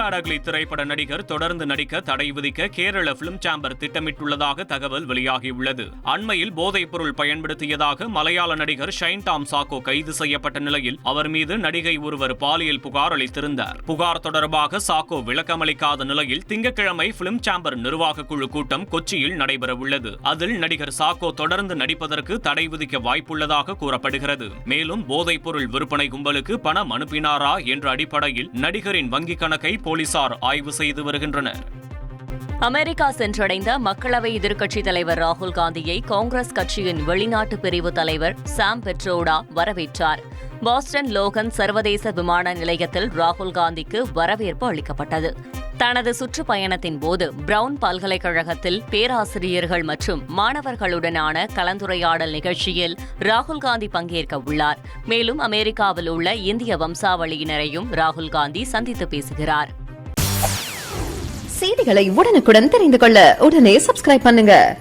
Bad ugly திரைப்பட நடிகர் தொடர்ந்து நடிக்க தடை விதிக்க கேரள பிலிம் சேம்பர் திட்டமிட்டுள்ளதாக தகவல் வெளியாகியுள்ளது. அண்மையில் போதைப் பொருள் பயன்படுத்தியதாக மலையாள நடிகர் ஷைன் டாம் சாக்கோ கைது செய்யப்பட்ட நிலையில் அவர் மீது நடிகை ஒருவர் பாலியல் புகார் அளித்திருந்தார். புகார் தொடர்பாக சாக்கோ விளக்கமளிக்காத நிலையில் திங்கட்கிழமை பிலிம் சேம்பர் நிர்வாக குழு கூட்டம் கொச்சியில் நடைபெறவுள்ளது. அதில் நடிகர் சாக்கோ தொடர்ந்து நடிப்பதற்கு தடை விதிக்க வாய்ப்புள்ளதாக கூறப்படுகிறது. மேலும் போதைப் பொருள் விற்பனை கும்பலுக்கு பணம் அனுப்பினாரா என்ற அடிப்படையில் நடிகரின் வங்கிக் கணக்கை போலீசார் ஆய்வு செய்து வருகின்றனர். அமெரிக்கா சென்றடைந்த மக்களவை எதிர்க்கட்சித் தலைவர் ராகுல் காந்தியை காங்கிரஸ் கட்சியின் வெளிநாட்டு பிரிவு தலைவர் சாம் பெட்ரோடா வரவேற்றார். பாஸ்டன் லோகன் சர்வதேச விமான நிலையத்தில் ராகுல் காந்திக்கு வரவேற்பு அளிக்கப்பட்டது. தனது சுற்றுப்பயணத்தின் போது பிரவுன் பல்கலைக்கழகத்தில் பேராசிரியர்கள் மற்றும் மாணவர்களுடனான கலந்துரையாடல் நிகழ்ச்சியில் ராகுல் காந்தி பங்கேற்க உள்ளார். மேலும் அமெரிக்காவில் உள்ள இந்திய வம்சாவளியினரையும் ராகுல் காந்தி சந்தித்து பேசுகிறார். செய்திகளை உடனுக்குடன் தெரிந்து கொள்ள உடனே சப்ஸ்கிரைப் பண்ணுங்க.